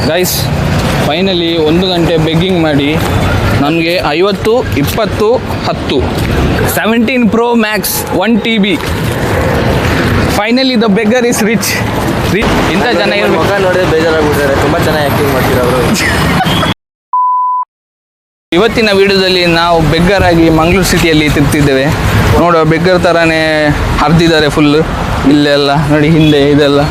Guys finally 1 ಗಂಟೆ begging ಮಾಡಿ ನನಗೆ 50, 20, 10 17 Pro Max 1 TB. Finally the beggar is rich. ಇಂಥ ಜನ ಮುಖ ನೋಡಿದ್ರೆ ಬೇಜಾರಾಗ್ಬಿಡ್ತಾರೆ. ತುಂಬ ಚೆನ್ನಾಗಿ ಆ್ಯಕ್ಟಿಂಗ್ ಮಾಡ್ತಾರೆ ಅವರು. ಇವತ್ತಿನ ವಿಡಿಯೋದಲ್ಲಿ ನಾವು ಬೆಗ್ಗರ್ ಆಗಿ ಮಂಗಳೂರು ಸಿಟಿಯಲ್ಲಿ ತಿರ್ತಿದ್ದೇವೆ. ನೋಡುವ ಬೆಗ್ಗರ್ ಥರನೇ ಹರಿದಿದ್ದಾರೆ ಫುಲ್ಲು. ಇಲ್ಲೆಲ್ಲ ನೋಡಿ, ಹಿಂದೆ ಇದೆಲ್ಲ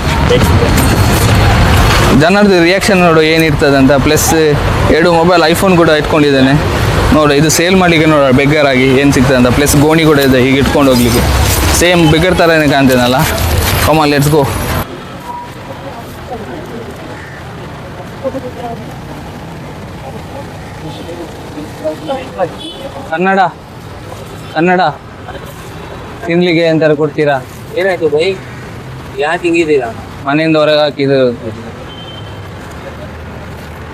ಜನರದ್ದು ರಿಯಾಕ್ಷನ್ ನೋಡು ಏನಿರ್ತದೆ ಅಂತ. ಪ್ಲಸ್ 2 ಮೊಬೈಲ್ ಐಫೋನ್ ಕೂಡ ಇಟ್ಕೊಂಡಿದ್ದೇನೆ. ನೋಡು, ಇದು ಸೇಲ್ ಮಾಡಲಿಕ್ಕೆ ನೋಡೋ ಬೆಗ್ಗರ್ ಆಗಿ ಏನು ಸಿಗ್ತದೆ ಅಂತ. ಪ್ಲಸ್ ಗೋಣಿ ಕೂಡ ಇದೆ ಹೀಗೆ ಇಟ್ಕೊಂಡು ಹೋಗ್ಲಿಕ್ಕೆ. ಸೇಮ್ ಬೆಗ್ಗರ್ ಥರನೇ ಕಾಣ್ತೇನಲ್ಲ. ಕಮಾನ್, ಲೆಟ್ಸ್ ಗೋ. ಕನ್ನಡ ಕನ್ನಡ ತಿನ್ಲಿಕ್ಕೆ ಎಂತಾರು ಕೊಡ್ತೀರಾ? ಏನಾಯ್ತು ಬೈ, ಯಾಕೆ ಹಿಂಗಿದ್ದೀರಾ? ಮನೆಯಿಂದ ಹೊರಗೆ ಹಾಕಿದ್ದು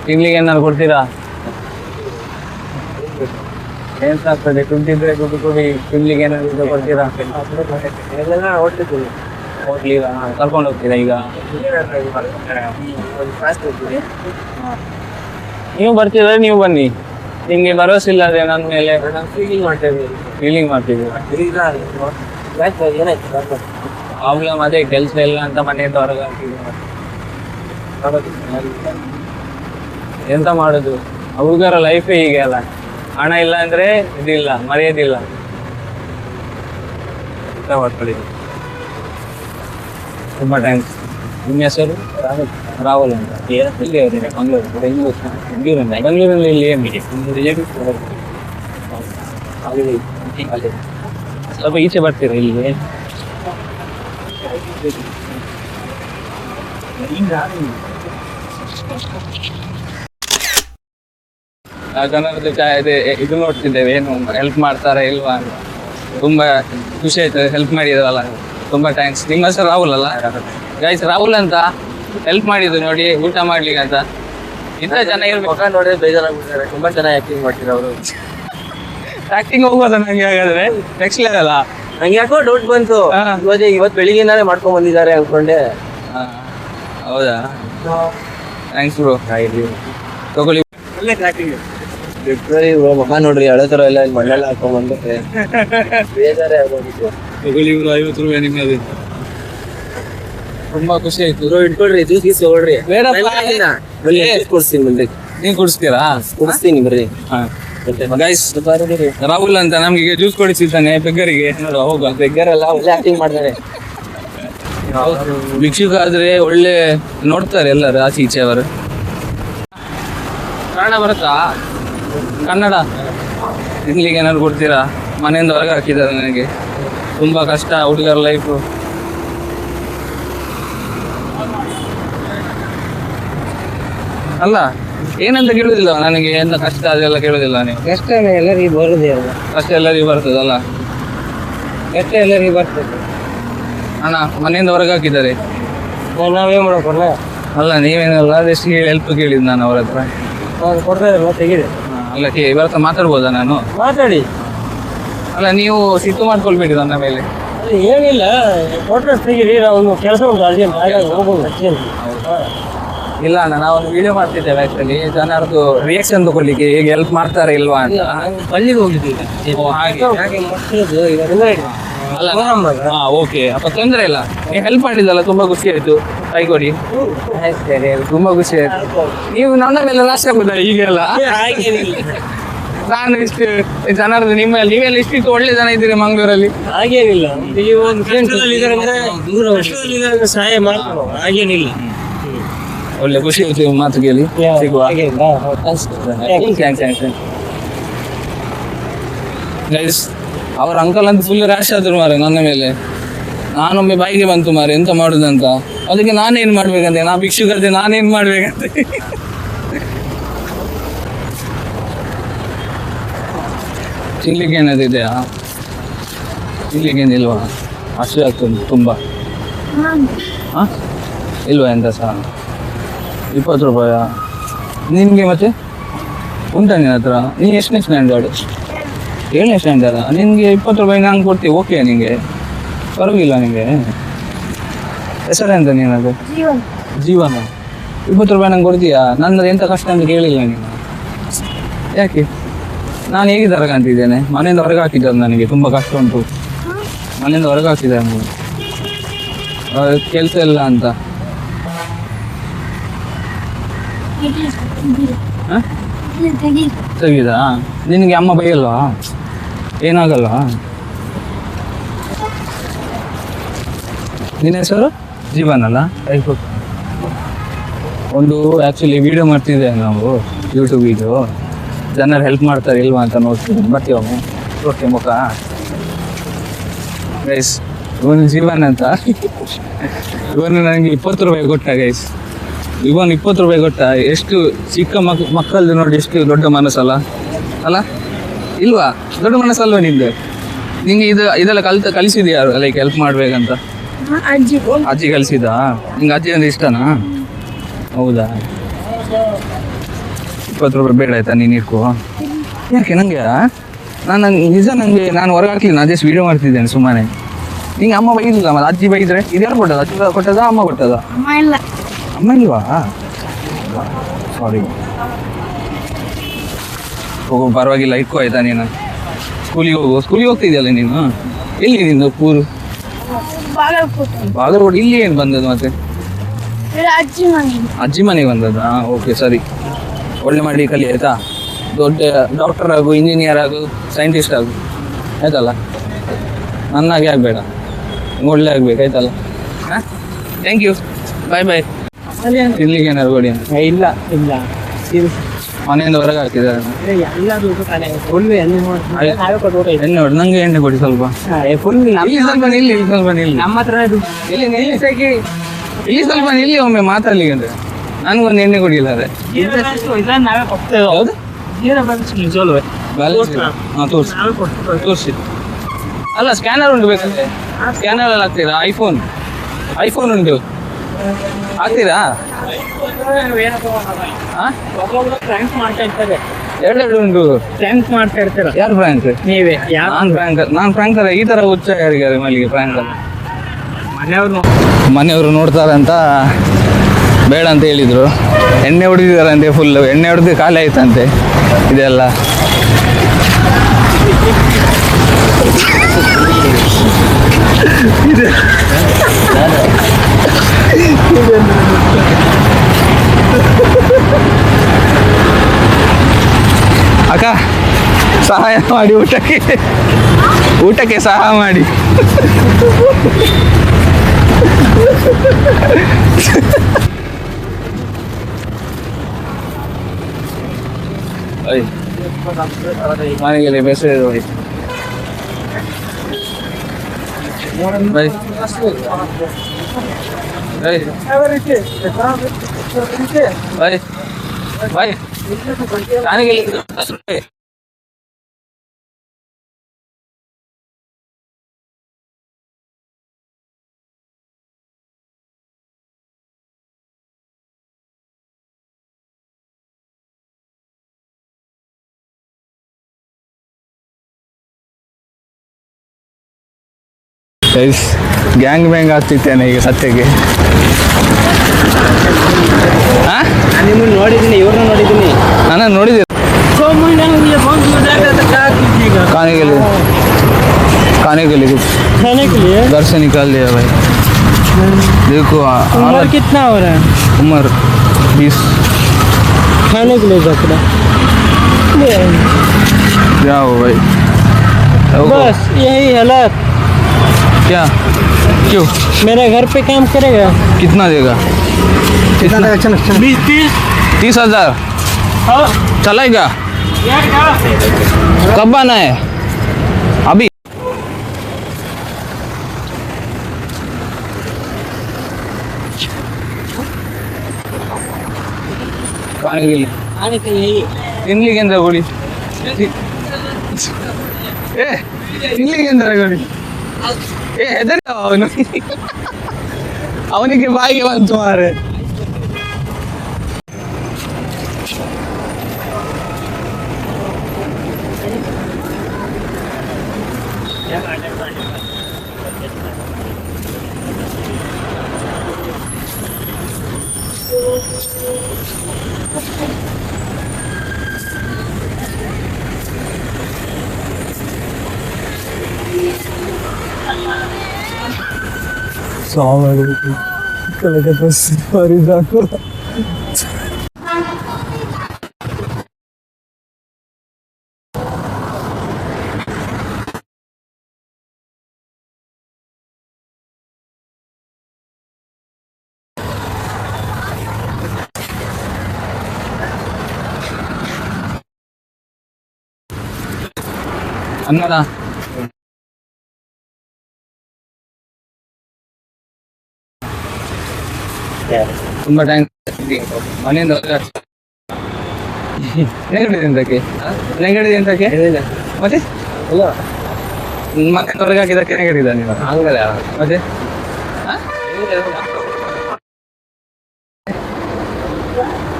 ತಿನ್ಲಿಕ್ಕೆ ಏನಾರು ಕೊಡ್ತೀರಾ? ಏನ್ ಸಾಕ್ತದೆ? ದುಡ್ಡಿದ್ರೆ ದುಡ್ಡು ಕೊಡಿ, ತಿನ್ಲಿಕ್ಕೆ ಏನಾದ್ರು ಕೊಡ್ತೀರಾ? ಎಲ್ಲ ಹೊಟ್ಟಿದ್ದೀನಿ. ಹೋಗ್ಲಿ, ಕರ್ಕೊಂಡು ಹೋಗ್ತೀರಾ ಈಗ? ನೀವು ಬರ್ತೀರಾ? ನೀವು ಬನ್ನಿ. ನಿಮಗೆ ಭರವಸೆ ಇಲ್ಲ ಅದೇ ನನ್ನ ಮೇಲೆ? ಫೀಲಿಂಗ್ ಮಾಡ್ತೇವೆ. ಫೀಲಿಂಗ್ ಮಾಡ್ತೀವಿ. ಏನಾಯ್ತು? ಪ್ರಾಬ್ಲಮ್ ಅದೇ, ಕೆಲಸ ಇಲ್ಲ ಅಂತ ಮನೆಯಿಂದ ಹೊರಗೆ ಹಾಕಿದ್ರು. ಎಂತ ಮಾಡೋದು? ಹುಡುಗರ ಲೈಫೇ ಹೀಗೆ ಅಲ್ಲ. ಹಣ ಇಲ್ಲ ಅಂದ್ರೆ ಇದಿಲ್ಲ, ಮರೆಯೋದಿಲ್ಲ. ಮಾಡ್ಕೊಳ್ಳಿ. ತುಂಬ ಥ್ಯಾಂಕ್ಸ್. ನಿಮ್ಮ ಹೆಸರು? ರಾಹುಲ್ ಅಂತ. ಇಲ್ಲಿ ಅವರೇ ಮಂಗಳೂರು, ಬೆಂಗಳೂರಲ್ಲಿ ಇಲ್ಲಿ ಏನಿದೆ? ಸ್ವಲ್ಪ ಈಚೆ ಬರ್ತೀರಾ ಇಲ್ಲಿ? ಜನರದ್ದು ಇದು ನೋಡ್ತಿದ್ದೇವೆ, ಏನು ಹೆಲ್ಪ್ ಮಾಡ್ತಾರಾ ಇಲ್ವಾ ಅಂತ. ತುಂಬ ಖುಷಿ ಆಯ್ತು ಹೆಲ್ಪ್ ಮಾಡಿದ್ರಲ್ಲ, ತುಂಬ ಥ್ಯಾಂಕ್ಸ್. ನಿಮ್ಮ ಹೆಸರು ರಾಹುಲ್ ಅಲ್ಲ ಗೈಸ್? ರಾಹುಲ್ ಅಂತ ಹೆಲ್ಪ್ ಮಾಡಿದ್ದು ನೋಡಿ, ಊಟ ಮಾಡ್ಲಿಕ್ಕೆ ಅಂತ. ಇಂಥ ಜನ ಇರ್ಬೇಕು. ಮುಖ ನೋಡಿದ್ರೆ ಬೇಜಾರಾಗ್ಬಿಡ್ತಾರೆ. ತುಂಬ ಚೆನ್ನಾಗಿ ಆ್ಯಕ್ಟಿಂಗ್ ಮಾಡ್ತಾರೆ ಅವರು. ಆಕ್ಟಿಂಗ್ ಹೋಗೋದ ನಂಗೆ ಹಾಗಾದ್ರೆ? Next level. ನಂಗೆ ಯಾಕೋ ಡೌಟ್ ಬಂತು. ಇವತ್ತು ಬೆಳಿಗ್ಗೆನಾರೆ ಮಾಡ್ಕೊಂಡ್ ಬಂದಿದ್ದಾರೆ ಅನ್ಕೊಂಡೆ. ಹೌದಾ? Thanks bro. ತಗೊಳ್ಳಿ. ಒಳ್ಳೆ ಆ್ಯಕ್ಟಿಂಗ್. ಮುಖ ನೋಡ್ರಿ, ಹಳೆ ಥರ ಎಲ್ಲ ಮಣ್ಣೆಲ್ಲ ಹಾಕೊಂಡ್ಬಂದು ಬೇಜಾರೇ ಆಗೋಗಿತ್ತು. ತಗೊಳ್ಳಿ ಇವ್ರು, 50 ರೂಪಾಯಿ ನಿಮ್ಮದು. ತುಂಬಾ ಖುಷಿ ಆಯ್ತು. ಇಟ್ಕೊಳ್ರಿ, ಜ್ಯೂಸ್ ತಗೊಳ್ರಿ. ಬೇಡ, ಕೊಡ್ಸ್ತೀನಿ ಬನ್ರಿ. ನೀವು ಕುಡಿಸ್ತೀರಾ? ಕೊಡಿಸ್ತೀನಿ ಬರ್ರಿ. ಗೈಸ್, ರಾಹುಲ್ ಅಂತ ನಮ್ಗೆ ಜ್ಯೂಸ್ ಕೊಡಿಸಿದ್ದಾನೆ ಬೆಗ್ಗರಿಗೆ. ಹೋಗ, ಬೆಗ್ಗರೆಲ್ಲ ಒಳ್ಳೆ ಆಕ್ಟಿಂಗ್ ಮಾಡ್ತಾರೆ. ಭಿಕ್ಷುಕ ಆದ್ರೆ ಒಳ್ಳೆ ನೋಡ್ತಾರೆ ಎಲ್ಲರೂ, ಆಚೆ ಈಚೆ ಅವರು. ಕನ್ನಡ ಬರುತ್ತಾ? ಕನ್ನಡ ತಿನ್ಲಿಕ್ಕೆ ಏನಾದ್ರು ಕೊಡ್ತೀರಾ? ಮನೆಯಿಂದ ಹೊರಗೆ ಹಾಕಿದ್ದಾರೆ ನನಗೆ. ತುಂಬಾ ಕಷ್ಟ ಹುಡುಗರ ಲೈಫು. ಅಲ್ಲ, ಏನಂತ ಕೇಳುದಿಲ್ಲ ನನಗೆ, ಎಂತ ಕಷ್ಟ ಅದೆಲ್ಲ ಕೇಳುದಿಲ್ಲ ನೀವು. ಕಷ್ಟ ಎಲ್ಲರಿಗೂ ಬರುದೇ ಅಲ್ಲ. ಕಷ್ಟ ಎಲ್ಲರಿಗೂ ಬರ್ತದಲ್ಲ? ಕಷ್ಟ ಎಲ್ಲರಿಗೂ ಬರ್ತದೆ. ಅಣ್ಣ ಮನೆಯಿಂದ ಹೊರಗೆ ಹಾಕಿದ್ದಾರೆ. ನಾವೇನ್ ಮಾಡೋಕಲ್ಲ. ಅಲ್ಲ, ನೀವೇನಲ್ಲ, ಅದೆಷ್ಟು ಹೆಲ್ಪ್ ಕೇಳಿದ್ ನಾನು ಅವ್ರ ಹತ್ರ. ಕೊಡ್ತಾರಲ್ಲ, ತೆಗಿದೆ. ಅಲ್ಲ, ಇವರ ಹತ್ರ ಮಾತಾಡ್ಬೋದಾ ನಾನು? ಮಾತಾಡಿ. ಅಲ್ಲ, ನೀವು ಸಿಟ್ಟು ಮಾಡ್ಕೊಳ್ಬೇಡಿ ನನ್ನ ಮೇಲೆ. ಏನಿಲ್ಲ, ಕೊಟ್ಟರೆ ತೆಗೀರಿ. ನಾವು ಕೆಲಸ ಉಂಟು ಅರ್ಜೆಂಟ್, ಹಾಗಾಗಿ ಹೋಗ್ಬೋದು ಅರ್ಜೆಂಟ್. ಇಲ್ಲ ಅಣ್ಣ, ನಾವು ಒಂದು ವಿಡಿಯೋ ಮಾಡ್ತಿದ್ದೇವೆ ಆಕ್ಚುಲಿ, ಜನರದ್ದು ರಿಯಾಕ್ಷನ್ ತಗೊಳ್ಳಿಕ್ಕೆ, ಹೇಗೆ ಹೆಲ್ಪ್ ಮಾಡ್ತಾರೆ ಇಲ್ವಾ ಅಂತ. ಪಳ್ಳಿಗೆ ಹೋಗಿದ್ದೀವಿ. ಓಕೆ, ಅಪ್ಪ ತೊಂದರೆ ಇಲ್ಲ. ನೀವು ಹೆಲ್ಪ್ ಮಾಡಿದ್ದಲ್ಲ, ತುಂಬಾ ಖುಷಿ ಆಯ್ತು. ಕೈ ಕೊಡಿ. ತುಂಬಾ ಖುಷಿ ಆಯ್ತು. ನೀವು ನನ್ನ ಮೇಲೆ ಲಾಸ್ಟ್ ಆಗುದಾ ಈಗೆಲ್ಲ? ನಾನು ಇಷ್ಟು ಜನರದ್ದು ನೀವೆಲ್ಲ ಇಷ್ಟಿತ್ತು ಒಳ್ಳೆ ಜನ ಇದ್ದೀರಿ ಮಂಗಳೂರಲ್ಲಿ. ಹಾಗೇನಿಲ್ಲ, ಸಹಾಯ ಮಾಡ್ತಾರೆ, ಹಾಗೇನಿಲ್ಲ. ಒಳ್ಳೆ ಖುಷಿ ಆಯ್ತು ಮಾತು ಕೇಳಿ. ಸಿಗುವ. ಗೈಸ್, ಅವ್ರ ಅಂಕಲ್ ಅಂತ ಫುಲ್ ರ್ಯಾಶ್ ಆದ್ರು ಮಾರೆ ನನ್ನ ಮೇಲೆ. ನಾನೊಮ್ಮೆ ಬಾಯಿಗೆ ಬಂತು ಮಾರೆ, ಎಂತ ಮಾಡುದಂತ. ಅದಕ್ಕೆ ನಾನೇನ್ ಮಾಡ್ಬೇಕಂತೆ, ನಾ ಭಿಕ್ಷುಕತೆ, ನಾನೇನ್ ಮಾಡ್ಬೇಕಂತೆ. ತಿನ್ಲಿಕ್ಕೆ ಏನಾದ್ರು ಇದೆಯಾ? ತಿನ್ಲಿಕ್ಕೆ ಏನಿಲ್ವಾ? ಹಸಿವೆ ಆಗ್ತದೆ ತುಂಬ. ಹಾಂ, ಇಲ್ವಾ ಎಂತ ಸಹ? 20 ರೂಪಾಯ ನಿನಗೆ? ಮತ್ತೆ ಉಂಟಾ ನಿನ್ನ ಹತ್ರ? ನೀನು ಎಷ್ಟನೇ ಸ್ಟ್ಯಾಂಡರ್ಡ್? 7ನೇ ಸ್ಟ್ಯಾಂಡರ್ಡ? ನಿನಗೆ 20 ರೂಪಾಯಿ ನಾನು ಕೊಡ್ತೀವಿ, ಓಕೆ ನಿನಗೆ? ಪರವಾಗಿಲ್ಲ ನಿನಗೆ? ಹೆಸರೆಂತ ನೀನದು? ಜೀವನ. ₹20 ನಂಗೆ ಕೊಡ್ತೀಯಾ? ನನ್ನದು ಎಂತ ಕಷ್ಟ ಅಂತ ಕೇಳಿಲ್ಲ ನೀನು. ಯಾಕೆ? ನಾನು ಹೇಗೆ ತರಗಂತಿದ್ದೇನೆ? ಮನೆಯಿಂದ ಹೊರಗೆ ಹಾಕಿದ್ದಾರೆ ನನಗೆ, ತುಂಬ ಕಷ್ಟ ಉಂಟು. ಮನೆಯಿಂದ ಹೊರಗೆ ಹಾಕಿದ್ದಾರೆ ನನಗೆ, ಕೆಲಸ ಇಲ್ಲ ಅಂತ. ತೆಗೀದಾ? ನಿನಗೆ ಅಮ್ಮ ಬೈಯಲ್ವಾ? ಏನಾಗಲ್ವಾ? ನಿನ್ನ ಹೆಸರು ಜೀವನ್ ಅಲ್ಲ? ಒಂದು ಆ್ಯಕ್ಚುಲಿ ವಿಡಿಯೋ ಮಾಡ್ತಿದ್ದೆ ನಾವು, ಯೂಟ್ಯೂಬಿದು. ಜನರು ಹೆಲ್ಪ್ ಮಾಡ್ತಾರೆ ಇಲ್ವಾ ಅಂತ ನೋಡ್ತೀನಿ. ಬರ್ತೀವೊಮ್ಮೆ ತೋರ್ತಿ ಮುಖ. ಗೈಸ್, ಇವನು ಜೀವನ್ ಅಂತ. ಇವನು ನನಗೆ ₹20 ಕೊಟ್ಟ ಗೈಸ್. ಇವನು ₹20 ಕೊಟ್ಟ. ಎಷ್ಟು ಚಿಕ್ಕ ಮಕ್ಕಳದು ನೋಡಿ, ಎಷ್ಟು ದೊಡ್ಡ ಮನಸ್ಸಲ್ಲ ಅಲ್ಲ? ಇಲ್ವಾ? ದೊಡ್ಡ ಮನಸ್ಸಲ್ವ ನಿಂದು? ನಿಂಗೆ ಇದೆಲ್ಲ ಕಲಿಸಿದ ಯಾರು ಲೈಕ್ ಹೆಲ್ಪ್ ಮಾಡ್ಬೇಕಂತ? ಅಜ್ಜಿ ಕಲಿಸಿದ? ನಿಂಗೆ ಅಜ್ಜಿ ಅಂದ್ರೆ ಇಷ್ಟನಾ? ಹೌದಾ? ₹20 ಬೇಡ ಆಯ್ತಾ? ನೀನು ಇಟ್ಕೋ. ಯಾಕೆ? ನಂಗೆ ನಾನು ಹೊರಗೆ ಹಾಕ್ಲಿಲ್ಲ, ನಾನು ಜಸ್ಟ್ ವಿಡಿಯೋ ಮಾಡ್ತಿದ್ದೇನೆ ಸುಮ್ಮನೆ. ನಿಂಗೆ ಅಮ್ಮ ಬೈದಿಲ್ಲ, ಮತ್ತೆ ಅಜ್ಜಿ ಬೈದ್ರೆ ಇದು ಯಾರು ಕೊಟ್ಟದ? ಅಜ್ಜಿ ಕೊಟ್ಟದ, ಅಮ್ಮ ಕೊಟ್ಟದ? ಅಮ್ಮ ಇಲ್ವಾ? ಸಾರಿ. ಹೋಗೋ, ಪರವಾಗಿಲ್ಲ, ಇಟ್ಕೋ ಆಯ್ತಾ? ನೀನು ಸ್ಕೂಲಿಗೆ ಹೋಗ್ತಿದ್ಯಲ್ಲ ನೀನು? ಎಲ್ಲಿ ನಿಂದು ಊರು? ಬಾಗಲಕೋಟೆ. ಇಲ್ಲಿ ಏನು ಬಂದದ್ದು ಮತ್ತೆ? ಅಜ್ಜಿ ಮನೆಗೆ ಬಂದದ್ದಾ? ಓಕೆ, ಸರಿ. ಒಳ್ಳೆ ಮಾಡಿ ಕಲಿ ಆಯ್ತಾ? ದೊಡ್ಡ ಡಾಕ್ಟರ್ ಆಗು, ಇಂಜಿನಿಯರ್ ಆಗು, ಸೈಂಟಿಸ್ಟ್ ಆಗು ಆಯ್ತಲ್ಲ? ನನ್ನಾಗೆ ಆಗಬೇಡ, ಒಳ್ಳೆ ಆಗ್ಬೇಕಾಯ್ತಲ್ಲ? ಹಾಂ, ಥ್ಯಾಂಕ್ ಯು, ಬಾಯ್ ಬಾಯ್. ತಿನ್ಲಿಕ್ಕೆ ಏನಾದ್ರು ಕೊಡಿ? ಇಲ್ಲ ಇಲ್ಲ, ಮನೆಯಿಂದ ಹೊರಗೆ ಹಾಕಿದ್ದಾರೆ. ಎಣ್ಣೆ ನೋಡಿ, ನಂಗೆ ಎಣ್ಣೆ ಕೊಡಿ ಸ್ವಲ್ಪ. ಸ್ವಲ್ಪ ನಿಲ್ಲಿ, ಸ್ವಲ್ಪ ನಿಲ್ಲಿ. ನಮ್ಮ ಹತ್ರ ಇಲ್ಲಿ ಸ್ವಲ್ಪ ನಿಲ್ಲಿ, ಒಮ್ಮೆ ಮಾತಾಡ್ಲಿಕ್ಕೆ ಅಂದ್ರೆ. ನನಗೊಂದು ಎಣ್ಣೆ ಕೊಡಿಲ್ಲ ಅದೇ. ಹೌದು, ಹಾಂ ತೋರಿಸಿ. ಅಲ್ಲ, ಸ್ಕ್ಯಾನರ್ ಉಂಟು ಬೇಕಾದ್ರೆ. ಸ್ಕ್ಯಾನರ್ ಅಲ್ಲಿ ಹಾಕ್ತೀರಾ? ಐಫೋನ್ ಉಂಟು, ಹಾಕ್ತೀರಾ? ಎರಡು ಉಂಟು. ಫ್ರ್ಯಾಂಕ್ ಮಾಡ್ತಾ ಇರ್ತೀರ? ಯಾರು ಫ್ರ್ಯಾಂಕ್? ನೀವೇ. ನಾನು ಫ್ರ್ಯಾಂಕ್ ತರ ಈ ತರ ಹುಚ್ಚ ಯಾರಿಗಾರೆ ಮಲ್ಲಿಗೆ ಫ್ರ್ಯಾಂಕ್ ಅಲ್ಲ. ಮನೆಯವರು ನೋಡ್ತಾರಂತ ಬೇಡ ಅಂತ ಹೇಳಿದ್ರು. ಎಣ್ಣೆ ಹೊಡೆದಿದ್ದಾರಂತೆ, ಫುಲ್ ಎಣ್ಣೆ ಹೊಡೆದು ಖಾಲಿ ಆಯ್ತಂತೆ ಇದೆಲ್ಲ. ಅಕ್ಕ, ಸಹಾಯ ಮಾಡಿ, ಊಟಕ್ಕೆ ಸಹಾಯ ಮಾಡಿ. ಮನೆಗೆ ಬೇಸರ ಗ್ಯಾಂಗ್ ಬ್ಯಾಂಗ್ ಆಗ್ತಿತ್ತೇನೆ ಈಗ ಸತ್ಯಕ್ಕೆ. ನಿಮ್ಮನ್ನು ನೋಡಿದ್ದೀನಿ, ಇವ್ರನ್ನ ನೋಡಿದ್ದೀನಿ. ನಾನು ನೋಡಿದ್ದೆ खाने के लिए घर से निकाल दिया भाई. देखो उम्र कितना हो रहा है? उम्र 20. खाने के लिए जकड़ा क्या हो भाई? बस यही हालात. क्या? क्यों? मेरे घर पे काम करेगा? कितना देगा? कितना? 20-30,000 चलेगा? कब आना है? अभी? आने के लिए ತಿನ್ಲಿಕ್ಕೆ ಅಂತ ಕೊಡಿ. ತಿನ್ಲಿಕ್ಕೆ ಅಂತ ಕೊಡಿ. ಹೆದರಿ ಅವನಿಗೆ ಬಾಯಿಗೆ ಬಂತು ಮಾರೆ. ಅನ್ನದ ತುಂಬಾ ಟೈಮ್ ಮನೆಯಿಂದ ನೆಗಡಿದೆ ಅಂತಕ್ಕೆ ನೆಗಡಿದೆ ಅಂತಕ್ಕೆ ಮತ್ತೆ ಮತ್ತೆ ಹೊರಗೆ ಹಾಕಿದಕ್ಕೆ ನೆಗಡಿದ ನೀವು ಹಂಗಲ್ಲ ಮತ್ತೆ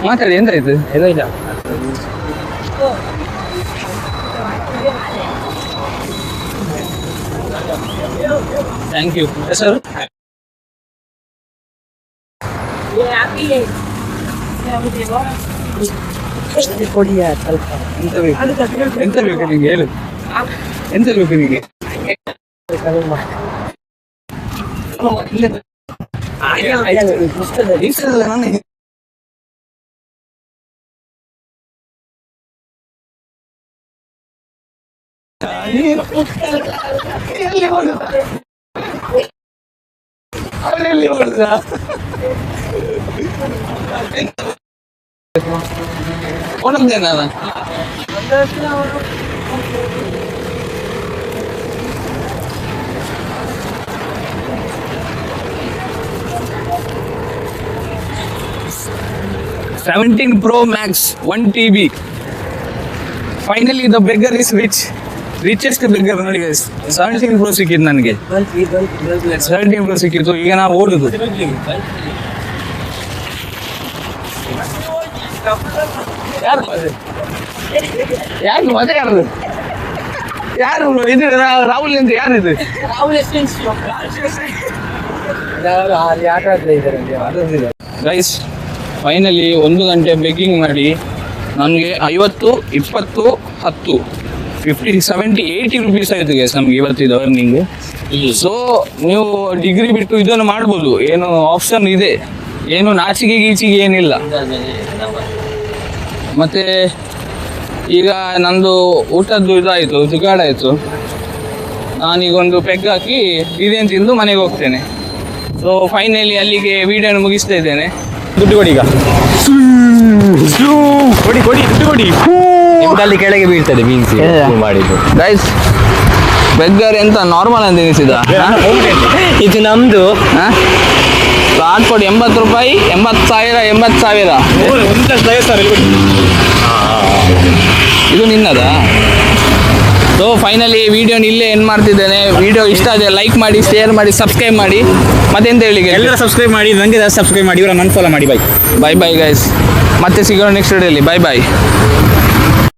ಮಾತಾಡಿ ಎಂತಾಯ್ತು ಏನೋ ಇಲ್ಲ ಥ್ಯಾಂಕ್ ಯು ಸರ್ ಎಂತ ಬೇಕು ನಿಂಗೆ ಹೇಳು ಎಂತ ಬೇಕು ನಿಂಗೆ ನಾನು ಅವರೆಲ್ಲಿ ಹೊಡೆದ ಹೊಡೆದೆ ನಾನು 17 Pro Max 1 TB. Finally the beggar is rich. Richest beggar ನೋಡಿ guys. 17 Pro ಸಿಕ್ಕಿದ್ದು ನನಗೆ. 17 Pro ಸಿಕ್ಕಿತ್ತು. ಈಗ ನಾವು ಓಡುದು. ಯಾರು ಮತ್ತೆ ಯಾರು ಇದು ರಾಹುಲ್ ಅಂತ ಯಾರಿದು ಗೈಸ್ ಫೈನಲಿ 1 ಗಂಟೆ ಬೆಗ್ಗಿಂಗ್ ಮಾಡಿ ನನಗೆ 50, 20, 10 50, 70, 80 ರುಪೀಸ್ ಆಯಿತು ಗೈಸ್ ನಮ್ಗೆ ಇವತ್ತಿದ್ದು ಅರ್ನಿಂಗ್. ಸೊ ನೀವು ಡಿಗ್ರಿ ಬಿಟ್ಟು ಇದನ್ನು ಮಾಡ್ಬೋದು, ಏನು ಆಪ್ಷನ್ ಇದೆ, ಏನು ನಾಚಿಕೆ ಗೀಚಿಗೆ ಏನಿಲ್ಲ. ಮತ್ತು ಈಗ ನಂದು ಊಟದ್ದು ಇದಾಯಿತು, ಜುಗಾಡಾಯಿತು. ನಾನೀಗ ಒಂದು ಪೆಗ್ ಹಾಕಿ ಬಿರಿಯಾನಿ ತಿಂದು ಮನೆಗೆ ಹೋಗ್ತೇನೆ. ಸೊ ಫೈನಲಿ ಅಲ್ಲಿಗೆ ವಿಡಿಯೋನ ಮುಗಿಸ್ತಾ ಇದ್ದೇನೆ. ದುಡ್ಡು ಕೊಡಿ, ಈಗ ಕೊಡಿ ಕೊಡಿ ದುಡ್ಡು ಕೊಡಿ. ಅಲ್ಲಿ ಕೆಳಗೆ ಬೀಳ್ತದೆ ಮೀನ್ಸ್ ಮಾಡಿದ್ದು ಗೈಸ್. ಬೆಗ್ಗರ್ ಎಂತ ನಾರ್ಮಲ್ ಅಂತ ಎನಿಸಿದ? ಇದು ನಮ್ದು. ಫ್ಲಾಟ್ ಕೊಡಿ 80 ರೂಪಾಯಿ, 80,000, 80,000. ಇದು ನಿನ್ನದಾ? ಸೊ ಫೈನಲಿ ವಿಡಿಯೋನ ಇಲ್ಲೇ ಏನು ಮಾಡ್ತಿದ್ದೇನೆ. ವಿಡಿಯೋ ಇಷ್ಟ ಆದರೆ ಲೈಕ್ ಮಾಡಿ, ಶೇರ್ ಮಾಡಿ, ಸಬ್ಸ್ಕ್ರೈಬ್ ಮಾಡಿ. ಮತ್ತೆಂತ ಹೇಳಿ, ಎಲ್ಲರೂ ಸಬ್ಸ್ಕ್ರೈಬ್ ಮಾಡಿ, ನನಗೆ ಸಬ್ಸ್ಕ್ರೈಬ್ ಮಾಡಿ, ಇವರ ನನ್ನ ಫಾಲೋ ಮಾಡಿ. Bye bye bye guys. ಮತ್ತೆ ಸಿಗೋಣ ನೆಕ್ಸ್ಟ್ ವಿಡಿಯೋಲಿ. Bye by.